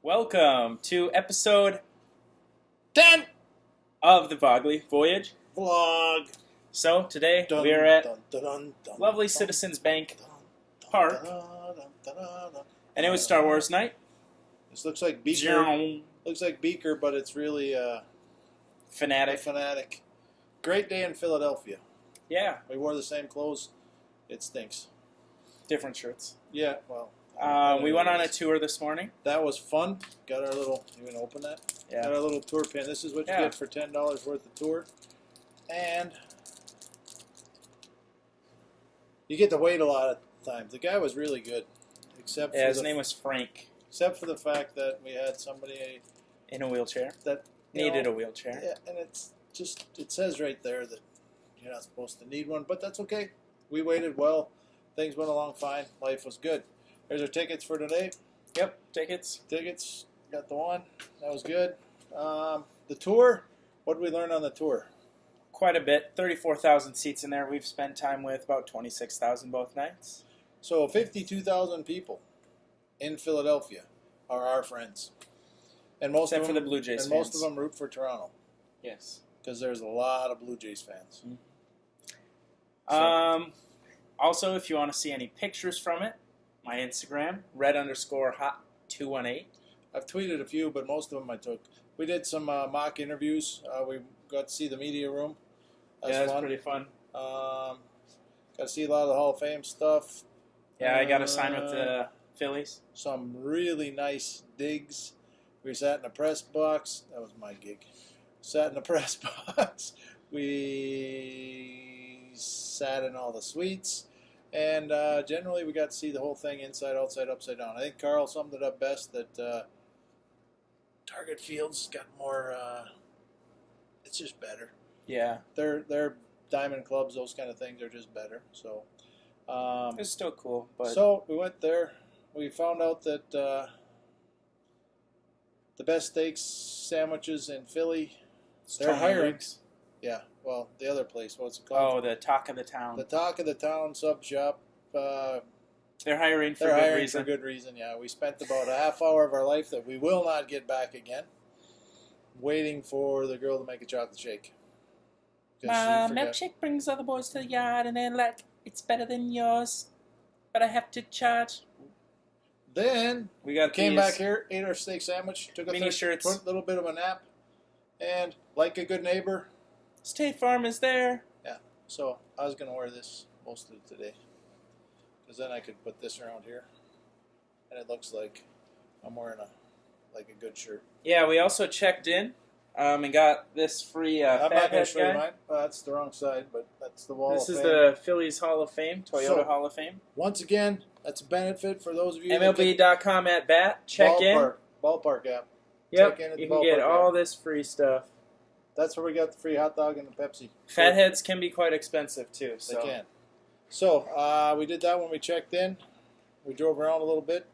Welcome to episode 10 of the Vogley Voyage. vlog. So today Dun, we are at dun, dun, dun, dun, lovely dun, Citizens Bank dun, Park, dun, dun, dun, dun, and it was Star Wars night. This looks like Beaker. Looks like Beaker, but it's really a Fanatic. fanatic. Great day in Philadelphia. Yeah, We wore the same clothes. It stinks. different shirts. Yeah, well. We went on a tour this morning. That was fun. Got our little. You want to open that? Got Yeah. our little tour pin. This is what you Yeah. get for $10 worth of tour, and you get to wait a lot of times. The guy was really good, except Yeah, for his the name was Frank, except for the fact that we had somebody in a wheelchair. that you Needed know, a wheelchair. Yeah, and it's just it says right there that you're not supposed to need one, but that's okay. We waited well. Things went along fine. Life was good. There's our tickets for today. Yep, tickets. Tickets, got the one. That was good. The tour. What did we learn on the tour? Quite a bit. 34,000 seats in there. We've spent time with about 26,000 both nights. So 52,000 people in Philadelphia are our friends, and most Except of for them, the Blue Jays and fans. most of them root for Toronto Yes. because there's a lot of Blue Jays fans. Also, if you want to see any pictures from it, my Instagram, red_hot218. I've tweeted a few, but most of them I took. We did some mock interviews. We got to see the media room. Yeah, that's pretty fun. Got to see a lot of the Hall of Fame stuff. Yeah, I got to sign with the Phillies. Some really nice digs. We sat in the press box. That was my gig. Sat in the press box. We sat in all the suites. And generally, we got to see the whole thing inside, outside, upside down. I think Carl summed it up best that Target Field's got more. It's just better. Yeah, They're diamond clubs, those kind of things are just better. So, it's still cool, but so we went there. We found out that the best steaks sandwiches in Philly. They're Tony hiring. Riggs. Yeah, well, the other place, what's it called? Oh, the talk of the town. The Talk of the Town sub shop. They're hiring for They're good hiring reason. for good reason. Yeah, we spent about a half hour of our life that we will not get back again, waiting for the girl to make a chocolate shake. 'Cause My she forgot. milkshake brings other boys to the yard, and they're like, "It's better than yours, but I have to charge." Then We got came these back here, ate our steak sandwich, took a mini shirts. little bit of a nap, and like a good neighbor, State Farm is there. so I was gonna wear this most of it today, because then I could put this around here, and it looks like I'm wearing a good shirt. Yeah, we also checked in and got this free I'm not gonna Fathead show you guy. mine. That's the wrong side, but that's the wall. This of is fame. the Phillies Hall of Fame, Toyota So- Hall of Fame. Once again, that's a benefit for those of you that MLB.com at bat. Check in. Ballpark app. Yep, check in at you the can get ballpark all app. this free stuff. That's where we got the free hot dog and the Pepsi. Fatheads can be quite expensive too. They So can. So we did that when we checked in. We drove around a little bit.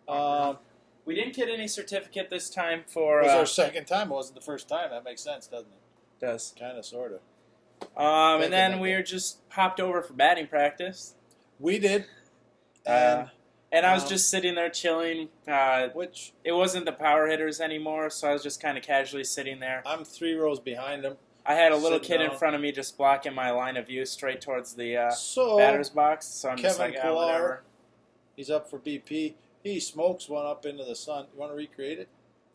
It we didn't get any certificate this time for. was our second time. It wasn't the first time. That makes sense, doesn't it? Does. Kind of, sort of. And then like we that. were just popped over for batting practice. We did. And And I was just sitting there chilling. which It wasn't the power hitters anymore, so I was just kind of casually sitting there. I'm 3 rows behind him. I had a little Sitting kid in down. front of me just blocking my line of view straight towards the So batter's box, so I'm just Kevin like, Pillar, whatever. he's up for BP. He smokes one up into the sun. You want to recreate it?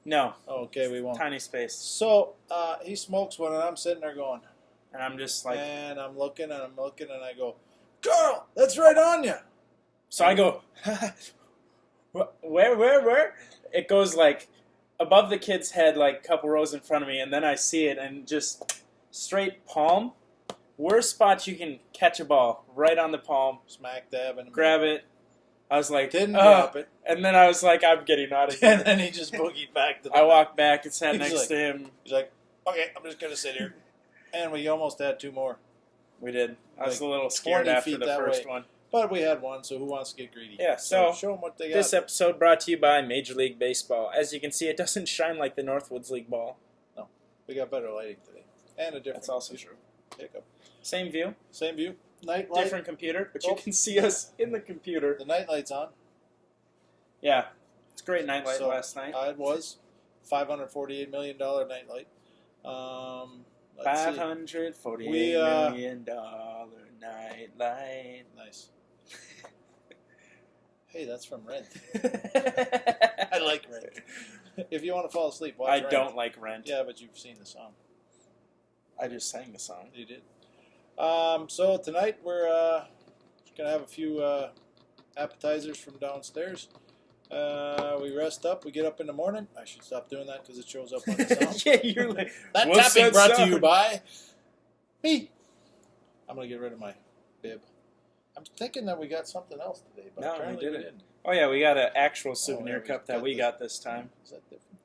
No, Oh, okay, we won't. tiny space. So he smokes one, and I'm sitting there going, And I'm just like, and I'm looking, and I go, Carl, that's right on you. so I go, where? It goes like above the kid's head, like a couple rows in front of me, and then I see it, and just straight palm. Worst spot you can catch a ball, right on the palm. Smack dab in the Grab it. I was like, Didn't "Ugh." drop it. And then I was like, I'm getting out of here. And then he just boogied back to the I walked back and sat He's next like- to him. He's like, okay, I'm just going to sit here. And we almost had 2 more. We did. I was Like a little scared 20 after feet the that first way. one. But we had one, so who wants to get greedy? Yeah, so show them what they got. This episode brought to you by Major League Baseball. As you can see, it doesn't shine like the Northwoods League ball. We got better lighting today. And a different That's also true. pickup. Same view, Same view. Night light. different computer, but you Oh. can see us in the computer. The night light's on. Yeah. It's a great nightlight So, last night. It was $548 million nightlight. Let's see. $548 We, million nightlight. Nice. Hey, that's from Rent. I like Rent. If you want to fall asleep, watch I Rent. don't like Rent. Yeah, but you've seen the song. I just sang the song. You did. So tonight we're going to have a few appetizers from downstairs. We rest up. We get up in the morning. I should stop doing that because it shows up on the sound. Yeah, you're like, That what's tapping that brought to sound? you by me. I'm going to get rid of my bib. I'm thinking that we got something else today, but No, we apparently we didn't. didn't. Oh yeah, we got an actual souvenir yeah, we cup that got we this. got this time. Is that different?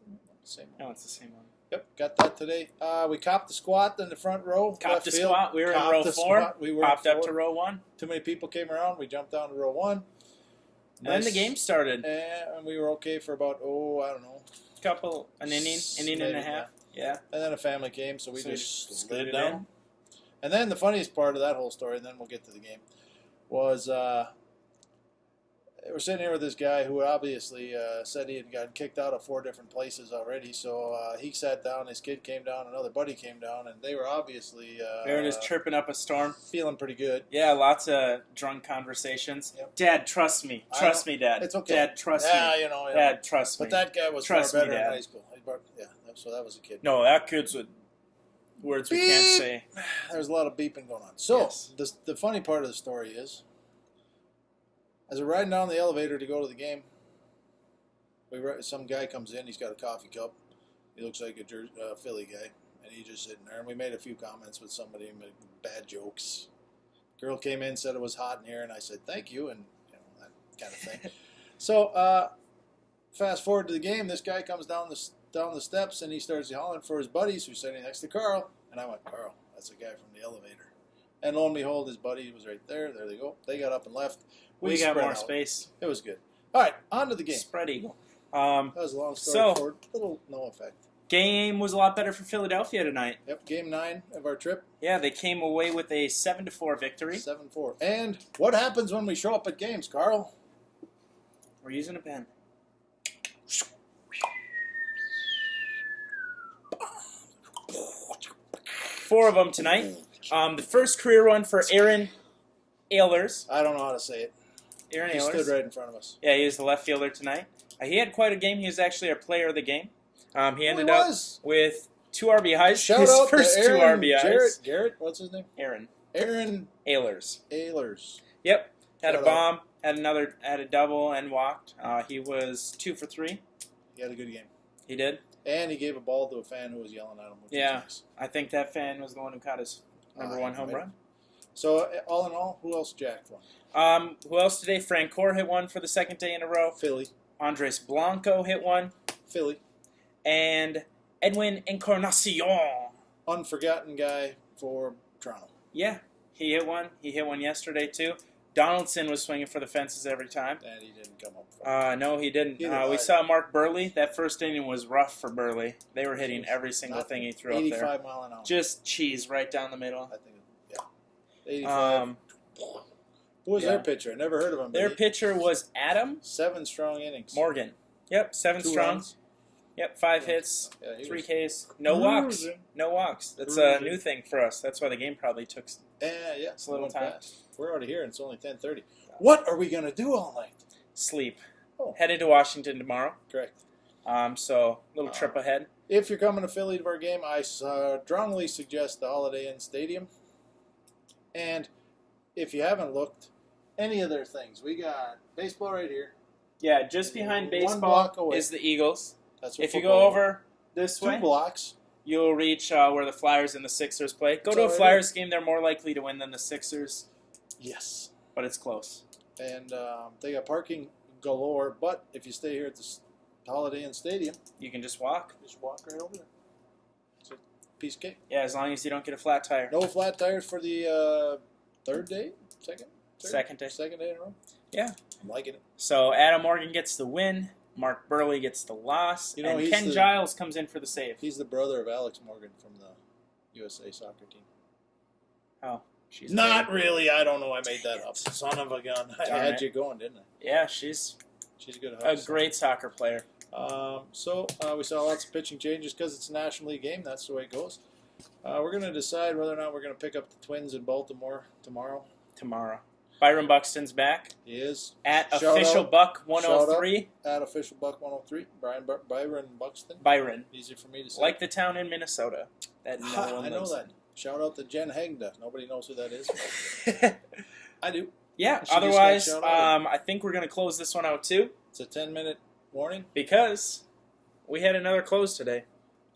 Same one. No, it's the same one. Yep, got that today. We copped the squat in the front row. Copped left the field. squat. We were in Copped row the 4. squat. We were in Popped up 4. to row 1. Too many people came around. We jumped down to row 1. And then the game started. And we were okay for about, I don't know. An inning and Maybe, a half. Yeah. And then a family came, so we So just just slid slid down. in. And then the funniest part of that whole story, and then we'll get to the game, was we're sitting here with this guy who obviously said he had gotten kicked out of 4 different places already. So he sat down, his kid came down, another buddy came down, and they were obviously They were just chirping up a storm. feeling pretty good. Yeah, lots of drunk conversations. Yep. Dad, trust me. Trust me, Dad. It's okay. Dad, trust Yeah, me. you know. Dad, trust me. But that guy was Trust far me, better in Dad. high school. Yeah, so that was a kid. No, that kid's with words we can't Beep. say. There's a lot of beeping going on. So Yes. the funny part of the story is, as we're riding down the elevator to go to the game, some guy comes in. He's got a coffee cup. He looks like a Philly guy, and he's just sitting there. And we made a few comments with somebody, made bad jokes. Girl came in, said it was hot in here, and I said thank you, and that kind of thing. So fast forward to the game. This guy comes down the steps, and he starts yelling for his buddies who's sitting next to Carl. And I went, Carl, that's the guy from the elevator. And lo and behold, his buddy was right there. There they go. They got up and left. We got spread more out. space. It was good. All right, on to the game. Spread eagle. That was a long story So- for little no effect. Game was a lot better for Philadelphia tonight. Yep, game 9 of our trip, Yeah, they came away with a 7-4 victory. 7-4. And what happens when we show up at games, Carl? We're using a pen. Four of them tonight. The first career one for Aaron Ehlers. I don't know how to say it. Aaron He Ehlers. stood right in front of us. Yeah, he was the left fielder tonight. He had quite a game. He was actually our player of the game. He ended He up was. with 2 RBIs. Shout His out first to 2 Aaron RBIs. Garrett, what's his name? Aaron Aaron Ehlers. Ehlers. Yep. Had a Shout bomb. Had a double and walked. He was 2 for 3. He had a good game. He did. And he gave a ball to a fan who was yelling at him. Which Yeah. was nice. I think that fan was the one who caught his number 1 home maybe. run. So, all in all, who else jacked one? Who else today? Frank Core hit one for the second day in a row. Philly. Andres Blanco hit one. Philly. And Edwin Encarnacion. Unforgotten guy for Toronto. Yeah, he hit one. He hit one yesterday, too. Donaldson was swinging for the fences every time. And he didn't come up for No, he didn't. Either We way. saw Mark Burley. That first inning was rough for Burley. They were hitting every single Not thing he threw up there. 85 mile an hour. Just cheese right down the middle. I think, yeah. 85. Who was yeah. their pitcher? I never heard of him. but Their he- pitcher was Adam 7 strong innings. Morgan. Yep, 7 2 strong. runs. Yep, 5 Yeah. hits, Yeah, he 3 was- Ks. No walks. Cruising. No walks. That's a Cruising. new thing for us. That's why the game probably took Yeah, It's a little went time. fast. We're already here, and it's only 10:30. What are we going to do all night? sleep. Oh. Headed to Washington tomorrow. Correct. So little trip ahead. If you're coming to Philly to our game, I strongly suggest the Holiday Inn Stadium. And if you haven't looked, any of their things. We got baseball right here. Yeah, just behind 1 baseball block away. is the Eagles. That's what If you football go is. over this 2 way, blocks. you'll reach where the Flyers and the Sixers play. Go It's to a already- Flyers game. They're more likely to win than the Sixers, Yes. but it's close. And they got parking galore. But if you stay here at the Holiday Inn Stadium, You can just walk. just walk right over there. It's a piece of cake. Yeah, as long as you don't get a flat tire. No flat tires for the third day? Third? Second day. Second day in a row? Yeah. I'm liking it. So Adam Morgan gets the win. Mark Burley gets the loss. You know, and he's Ken the- Giles comes in for the save. He's the brother of Alex Morgan from the USA soccer team. Oh, she's Not great. really. I don't know. I made that up. Son of a gun. I Darn had it. you going, didn't I? Yeah, she's She's a good A host. great soccer player. So we saw lots of pitching changes because it's a National League game. That's the way it goes. We're going to decide whether or not we're going to pick up the Twins in Baltimore tomorrow. Byron Buxton's back. He is. At Shout official out. Buck 103. At official Buck 103. Byron Buxton. Byron. Easy for me to say. Like the town in Minnesota. That no one I know lives that. Shout out to Jen Hegda. Nobody knows who that is. in. I do. Yeah, She just otherwise, got shout out. I think we're going to close this one out too. It's a 10-minute warning. Because we had another close today.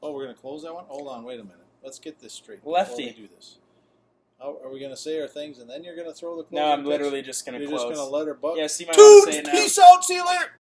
Oh, we're going to close that one? Hold on, wait a minute. Let's get this straight. Lefty. Before we do this. How, are we going to say our things and then you're going to throw the close? No, I'm literally just going to You're close. just going to let her buck? Yes, you might want to Dude, say it now. peace out. See you later.